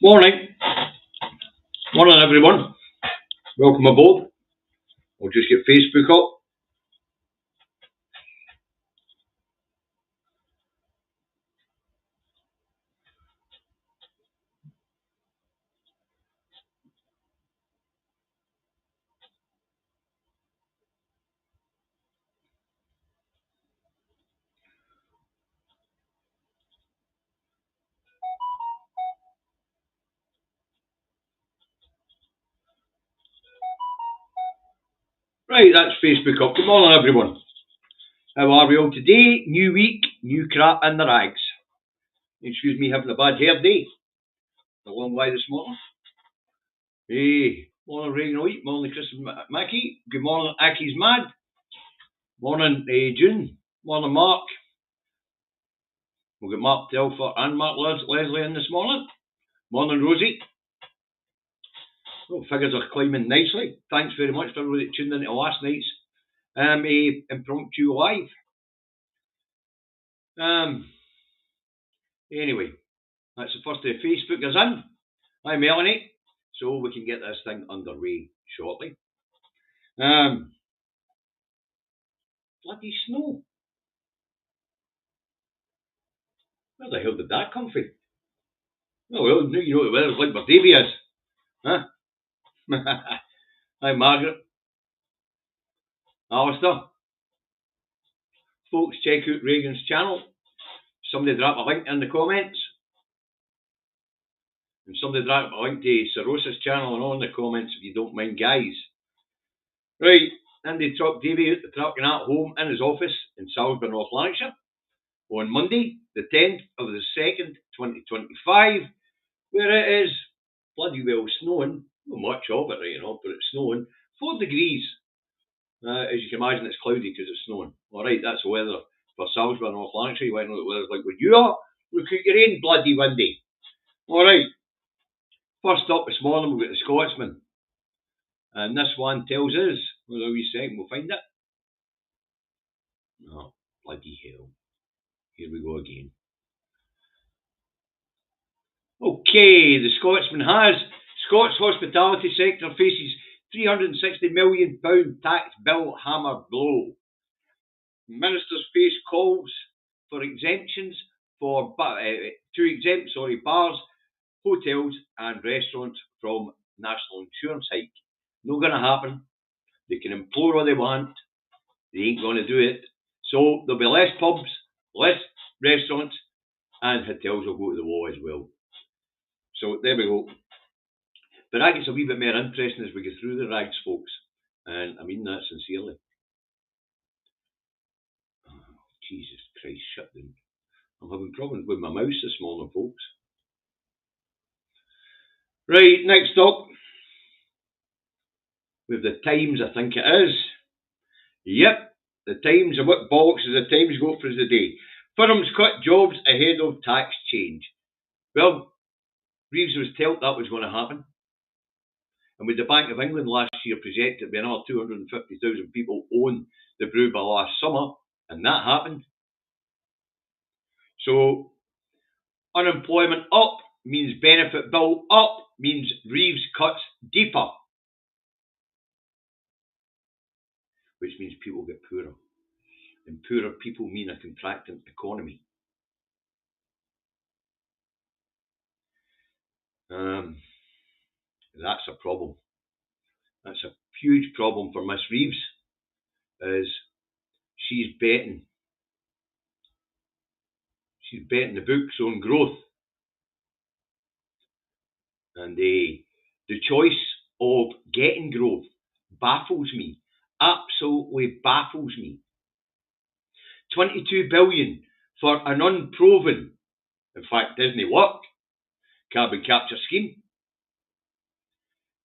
Morning. Morning, everyone. Welcome aboard. We'll just get Facebook up. Right, that's Facebook up. Good morning, everyone. How are we all today? New week, new crap in the rags. Excuse me having a bad hair day. A long way this morning. Hey, morning, Reagan White. Morning, Chris and Mackie. Good morning, Aki's Mad. Morning, June. Morning, Mark. We've got Mark Telfer and Mark Leslie in this morning. Morning, Rosie. Well, figures are climbing nicely. Thanks very much for everybody that tuned in to last night's impromptu live. Anyway, that's the first day Facebook is in. Hi, Melanie. So we can get this thing underway shortly. Bloody snow. Where the hell did that come from? Oh, well, you know what the weather's like where Davy is. Huh? Hi, Margaret. Alistair. Folks, check out Reagan's channel. Somebody drop a link in the comments. And somebody drop a link to Cirrhosis channel and all in the comments if you don't mind, guys. Right, Andy Truck Davy out the truck and at home in his office in Salisbury, North Lanarkshire on Monday, the 10th of the 2nd, 2025, where it is bloody well snowing. Not much of it, right, you know, but it's snowing. 4 degrees. As you can imagine, it's cloudy because it's snowing. Alright, that's the weather for Salisbury, North Lanarkshire. You want to know what the weather's like where you are? Look at your own bloody windy. Alright, first up this morning we've got the Scotsman. And this one tells us, wait a wee second, we'll find it. Oh, bloody hell. Here we go again. Okay, the Scotsman has. Scots hospitality sector faces £360 million tax bill hammer blow. Ministers face calls for exemptions for bars, hotels and restaurants from national insurance hike. Not going to happen. They can implore all they want. They ain't going to do it. So there'll be less pubs, less restaurants, and hotels will go to the wall as well. So there we go. But that gets a wee bit more interesting as we go through the rags, folks. And I mean that sincerely. Oh, Jesus Christ, shut down. I'm having problems with my mouse this morning, folks. Right, next up. With the Times, I think it is. Yep, the Times. And what bollocks has the Times got for us today? Firms cut jobs ahead of tax change. Well, Reeves was told that was going to happen. And with the Bank of England last year projected that another 250,000 people own the brew by last summer, and that happened. So, unemployment up means benefit bill up, means Reeves cuts deeper. Which means people get poorer. And poorer people mean a contracting economy. That's a problem. That's a huge problem for Miss Reeves, is she's betting the books on growth. And the choice of getting growth baffles me, absolutely baffles me. 22 billion for an unproven, in fact, doesn't work, carbon capture scheme.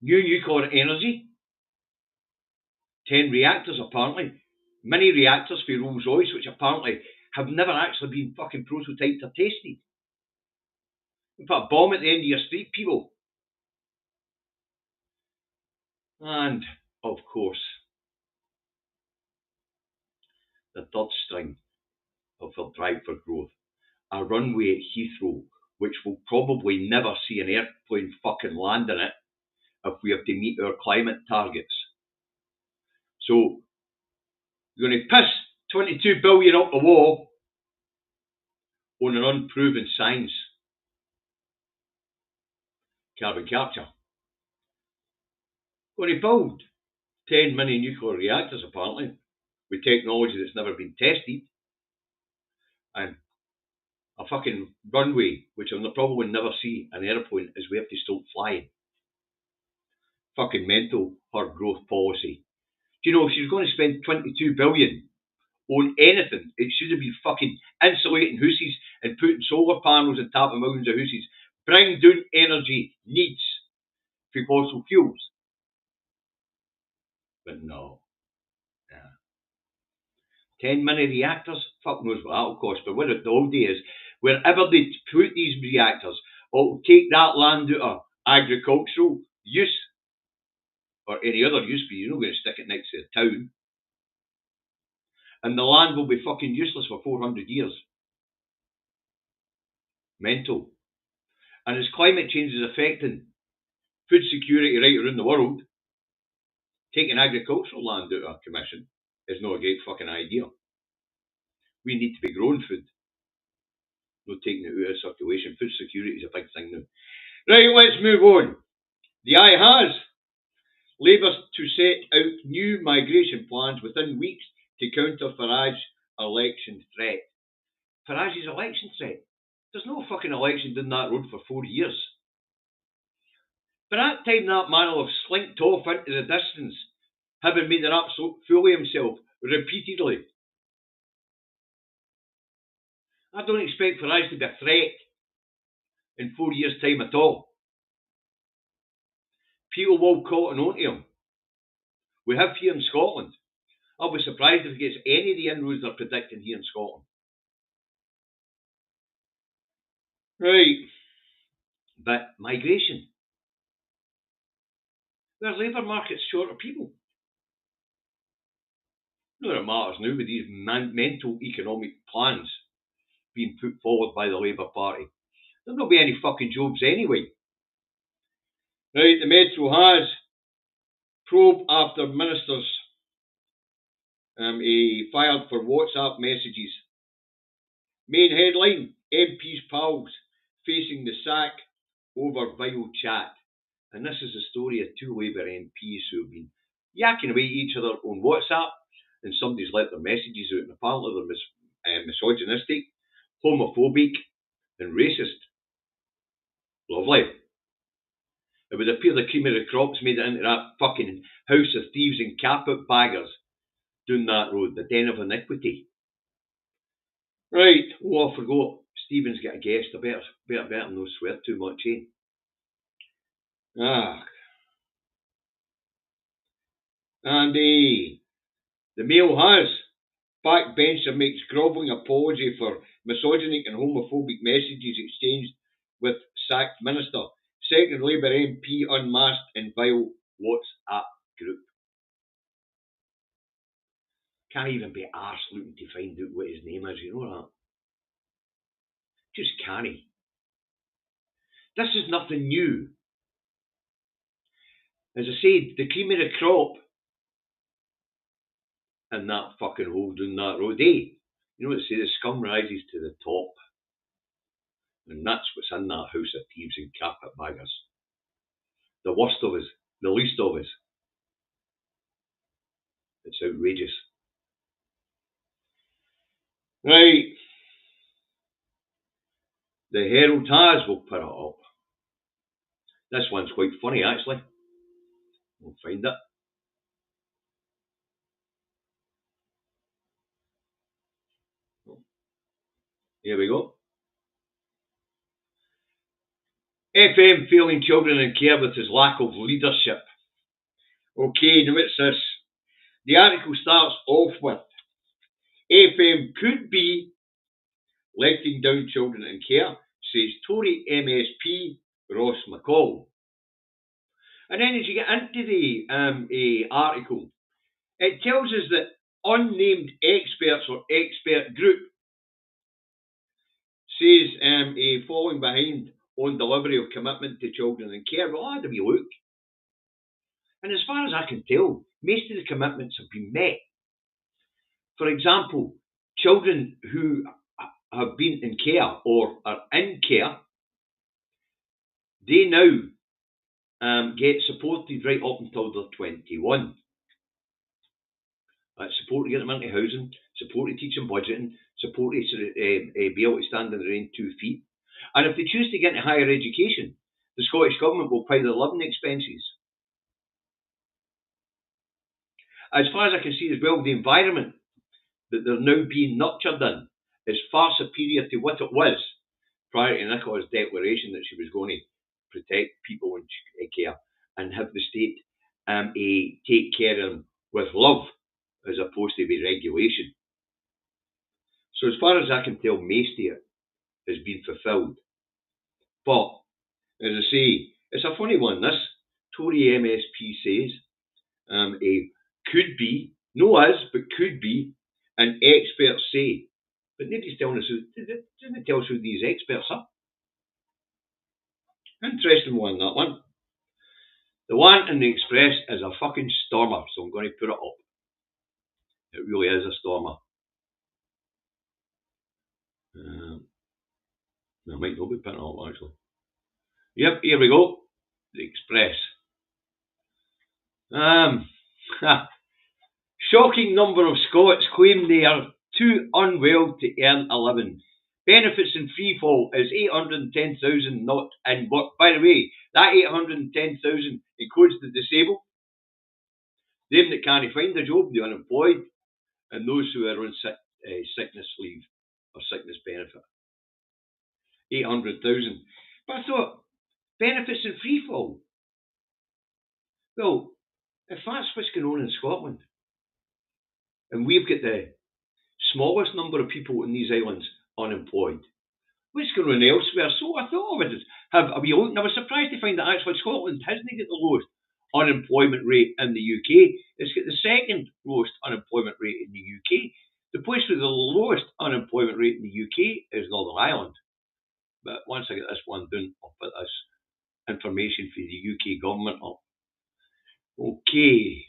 New nuclear energy, 10 reactors apparently, mini reactors for Rolls-Royce, which apparently have never actually been fucking prototyped or tested. You put a bomb at the end of your street, people. And, of course, the third string of their drive for growth, a runway at Heathrow which will probably never see an airplane fucking land in it if we have to meet our climate targets. So, you're going to piss 22 billion up the wall on an unproven science. Carbon capture. Going to build 10 mini nuclear reactors, apparently, with technology that's never been tested, and a fucking runway, which I'll probably never see an airplane, as we have to stop flying. Fucking mental, her growth policy. Do you know, if she's going to spend 22 billion on anything, it should have been fucking insulating houses and putting solar panels on top of millions of houses. Bring down energy needs for fossil fuels. But no. Yeah. 10 mini reactors? Fuck knows what that'll cost. But what the old day is, wherever they put these reactors, it'll take that land out of agricultural use or any other use, but you're not going to stick it next to a town. And the land will be fucking useless for 400 years. Mental. And as climate change is affecting food security right around the world, taking agricultural land out of commission is not a great fucking idea. We need to be growing food, not taking it out of circulation. Food security is a big thing now. Right, let's move on. The eye has Labour to set out new migration plans within weeks to counter Farage's election threat. Farage's election threat? There's no fucking election down that road for 4 years. By that time, that man will have slinked off into the distance, having made an absolute fool of himself repeatedly. I don't expect Farage to be a threat in 4 years' time at all. People will cotton on to him. We have here in Scotland. I'll be surprised if he gets any of the inroads they're predicting here in Scotland. Right. But migration. Their labour market's short of people. Not that it matters now with these mental economic plans being put forward by the Labour Party. There'll not be any fucking jobs anyway. Right, the Metro has probe after ministers fired for WhatsApp messages. Main headline, MP's pals facing the sack over vile chat. And this is the story of two Labour MPs who have been yakking away at each other on WhatsApp, and somebody's let their messages out, and apparently they're misogynistic, homophobic, and racist. Lovely. It would appear the cream of the crops made it into that fucking house of thieves and carpetbaggers down that road, the den of iniquity. Right, I forgot. Stephen's got a guest. I better not swear too much, eh? And the Mail has backbencher makes grovelling apology for misogynic and homophobic messages exchanged with sacked minister. Second Labour MP unmasked in vile WhatsApp group. Can't even be arsed looking to find out what his name is, you know that? Just can't. This is nothing new. As I said, the cream of the crop in that fucking hole down that road, eh? You know what they say, the scum rises to the top. And that's what's in that house of thieves and carpetbaggers. The worst of us, the least of us. It's outrageous. Right. The Herald has, we'll put it up. This one's quite funny, actually. We'll find it. Here we go. FM failing children in care with his lack of leadership. Okay, now it's this. The article starts off with FM could be letting down children in care, says Tory MSP Ross McCall. And then as you get into the article, it tells us that unnamed experts or expert group says falling behind on delivery of commitment to children in care. Well, I had a wee look. And as far as I can tell, most of the commitments have been met. For example, children who have been in care or are in care, they now get supported right up until they're 21. Support to get them into housing, support to teach them budgeting, support to be able to stand on their own 2 feet. And if they choose to get into higher education, the Scottish Government will pay their living expenses. As far as I can see as well, the environment that they're now being nurtured in is far superior to what it was prior to Nicola's declaration that she was going to protect people in care and have the state take care of them with love as opposed to be regulation. So as far as I can tell, most of it has been fulfilled. But, as I say, it's a funny one, this. Tory MSP says could be, no is, but could be, and experts say. But nobody's telling us doesn't tell us who these experts are. Interesting one, that one. The one in the Express is a fucking stormer, so I'm going to put it up. It really is a stormer. I might not be putting it up, actually. Yep, here we go. The Express. Shocking number of Scots claim they are too unwell to earn a living. Benefits in free fall is 810,000 not in work. By the way, that 810,000 includes the disabled, them that can't find a job, the unemployed, and those who are on sickness leave or sickness benefit. 800,000. But I thought, benefits in free fall. Well, if that's what's going on in Scotland, and we've got the smallest number of people in these islands unemployed, what's going on elsewhere? So I thought I would have a wee look, and I was surprised to find that actually Scotland hasn't got the lowest unemployment rate in the UK. It's got the second lowest unemployment rate in the UK. The place with the lowest unemployment rate in the UK is Northern Ireland. But once I get this one done, I'll put this information for the UK government up. Okay.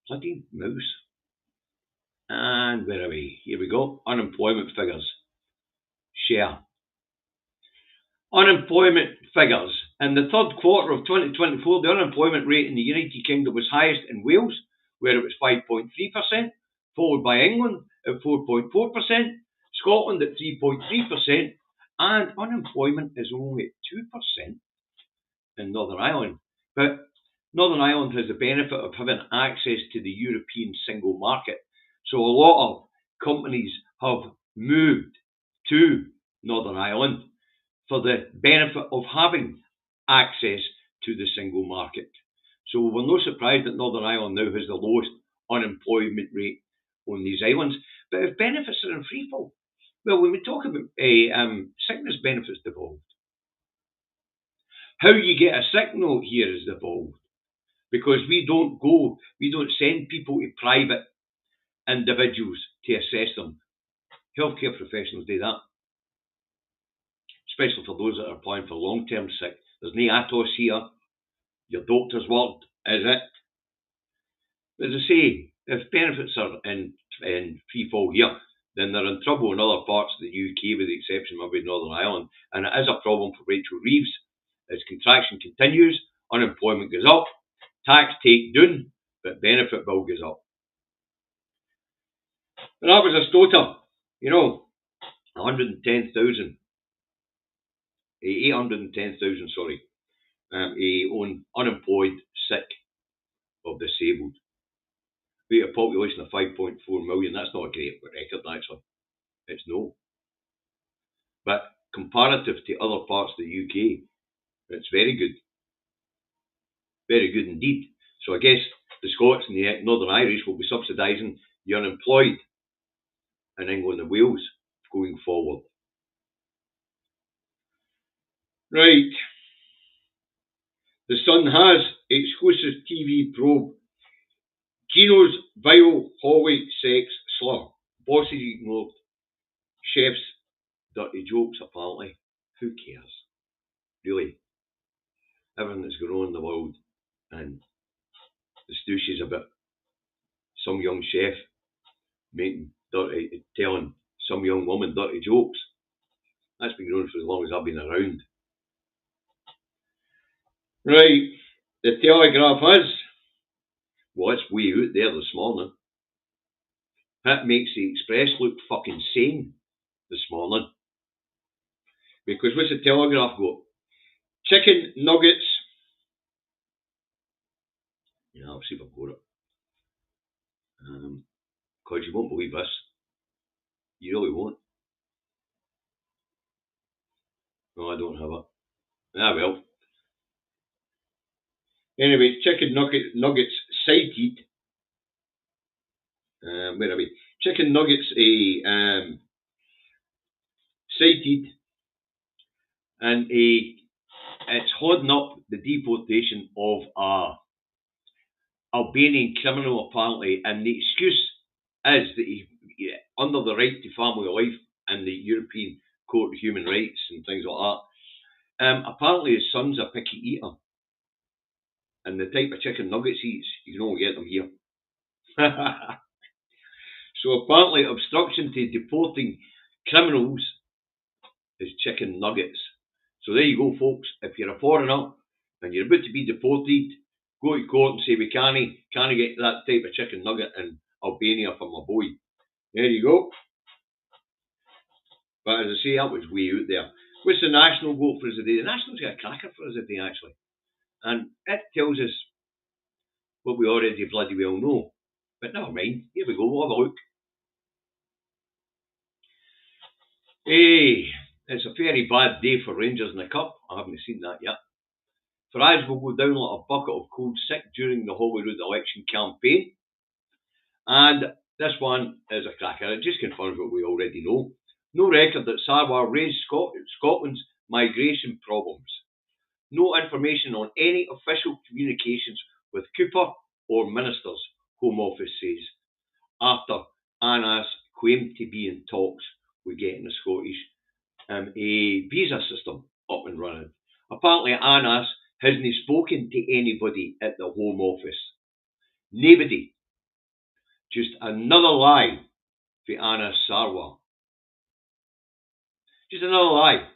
Bloody mouse. And where are we? Here we go. Unemployment figures. Share. Unemployment figures. In the third quarter of 2024, the unemployment rate in the United Kingdom was highest in Wales, where it was 5.3%, followed by England at 4.4%, Scotland at 3.3%, and unemployment is only at 2% in Northern Ireland. But Northern Ireland has the benefit of having access to the European single market. So a lot of companies have moved to Northern Ireland for the benefit of having access to the single market. So we're no surprised that Northern Ireland now has the lowest unemployment rate on these islands. But if benefits are in free fall, well, when we talk about sickness benefits devolved, how you get a sick note here is devolved. Because we don't send people to private individuals to assess them. Healthcare professionals do that. Especially for those that are applying for long-term sick. There's no ATOS here. Your doctor's word is it. As I say, if benefits are in free fall here, then they're in trouble in other parts of the UK, with the exception of Northern Ireland. And it is a problem for Rachel Reeves. As contraction continues, unemployment goes up, tax take down, but benefit bill goes up. And that was a stoter, 110,000. 810,000, sorry, on unemployed, sick, or disabled. We have a population of 5.4 million. That's not a great record, actually. It's no. But comparative to other parts of the UK, it's very good. Very good indeed. So I guess the Scots and the Northern Irish will be subsidising the unemployed in England and Wales going forward. Right. The Sun has exclusive TV probe. Gino's vile Holly sex slur. Bosses ignored. chef's dirty jokes, apparently. Who cares? Really? Everything that's going on in the world and the stooshes about some young chef telling some young woman dirty jokes. That's been going on for as long as I've been around. Right, the Telegraph is, well, it's way out there this morning. That makes the Express look fucking sane this morning. Because what's the Telegraph got? Chicken nuggets. Yeah, I'll see if I've got it. Because you won't believe this. You really won't. No, I don't have it. Ah, well. Anyway, chicken nuggets cited. Where are we? Chicken nuggets cited, and it's holding up the deportation of a Albanian criminal, apparently, and the excuse is that he under the right to family life and the European Court of Human Rights and things like that. Apparently, his son's a picky eater, and the type of chicken nuggets he eats, you can only get them here. So apparently, obstruction to deporting criminals is chicken nuggets. So there you go, folks. If you're a foreigner and you're about to be deported, go to court and say we can't get that type of chicken nugget in Albania for my boy. There you go. But as I say, that was way out there. What's the National got for us today? The National's got a cracker for us today, actually. And it tells us what we already bloody well know. But never mind. Here we go. We'll have a look. Hey, it's a very bad day for Rangers in the Cup. I haven't seen that yet. Farage will go down like a bucket of cold sick during the Holyrood election campaign. And this one is a cracker. It just confirms what we already know. No record that Sarwar raised Scotland's migration problems. No information on any official communications with Cooper or Minister's, Home Office says, after Annas claimed to be in talks with getting the Scottish a visa system up and running. Apparently Annas hasn't spoken to anybody at the Home Office. Nobody. Just another lie for Annas Sarwar. Just another lie.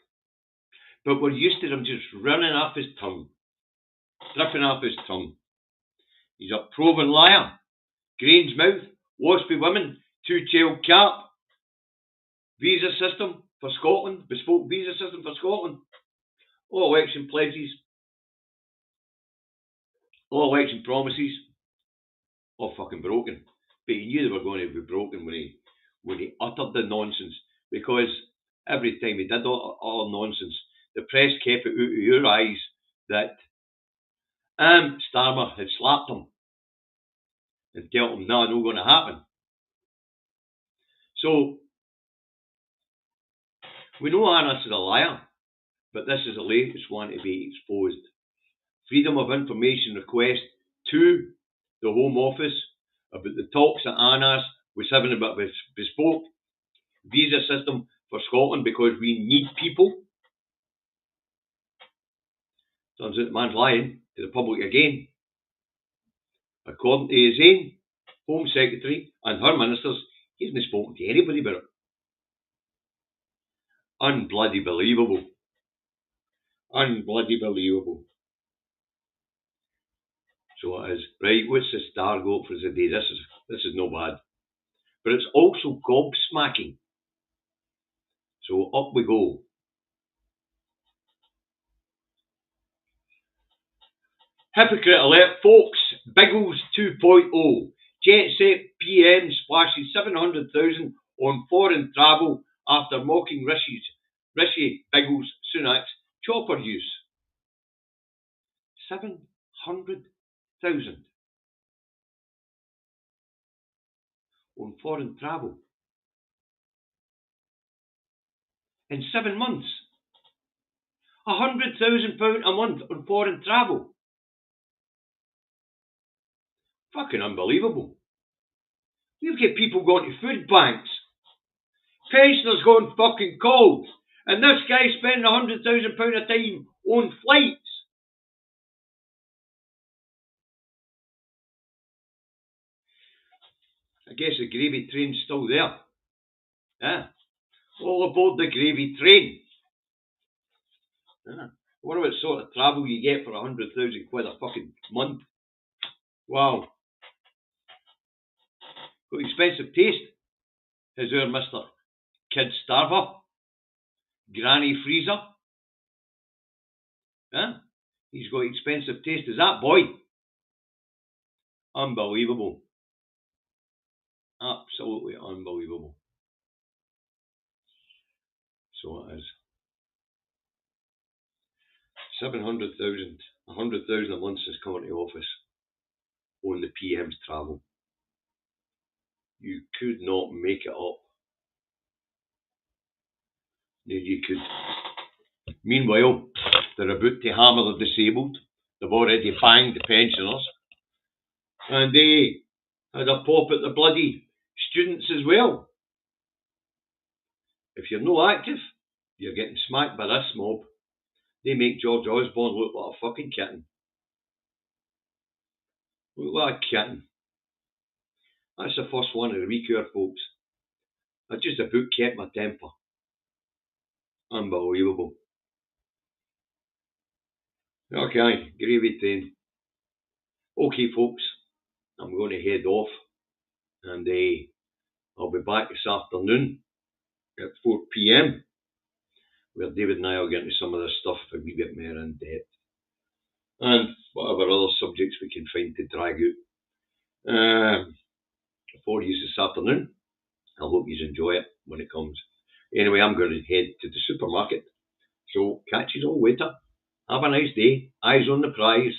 But we're used to him just running off his tongue. Dripping off his tongue. He's a proven liar. Grange mouth, waspy women, two-tailed cat. Visa system for Scotland, bespoke visa system for Scotland. All election pledges. All election promises. All fucking broken. But he knew they were going to be broken when he uttered the nonsense. Because every time he did all the nonsense, the press kept it out of your eyes that Starmer had slapped him and told him, no, not going to happen. So, we know Annas is a liar, but this is the latest one to be exposed. Freedom of Information request to the Home Office about the talks that Annas was having about this bespoke visa system for Scotland because we need people. Turns out the man's lying to the public again. According to his own Home Secretary and her ministers, he hasn't spoken to anybody about it. Unbloody believable. Unbloody believable. So it is. Right, what's the star go for the day? This is no bad. But it's also gobsmacking. So up we go. Hypocrite alert, folks. Biggles 2.0. Jet Set PM splashes 700,000 on foreign travel after mocking Rishi Biggles Sunak's chopper use. 700,000 on foreign travel. In 7 months. £100,000 a month on foreign travel. Fucking unbelievable. You've got people going to food banks, Pensioners going fucking cold. And this guy's spending £100,000 a time on flights. I guess the gravy train's still there. Yeah. All aboard the gravy train. Yeah. What about sort of travel you get for £100,000 a fucking month? Wow. Got expensive taste. Is our Mr. Kid Starver? Granny Freezer? Yeah. He's got expensive taste. Is that boy? Unbelievable. Absolutely unbelievable. So it is. 700,000, 100,000 a month is coming to office on the PM's travel. You could not make it up. No, you could. Meanwhile, they're about to hammer the disabled. They've already banged the pensioners. And they had a pop at the bloody students as well. If you're no active, you're getting smacked by this mob. They make George Osborne look like a fucking kitten. Look like a kitten. That's the first one of the week here, folks. I just about kept my temper. Unbelievable. Okay, gravy train. Okay, folks, I'm going to head off, and I'll be back this afternoon at 4 p.m, where David and I will get into some of this stuff a wee bit more in depth, and whatever other subjects we can find to drag out for you this afternoon. I hope you enjoy it when it comes. Anyway, I'm going to head to the supermarket, so catch you all later. Have a nice day. Eyes on the prize.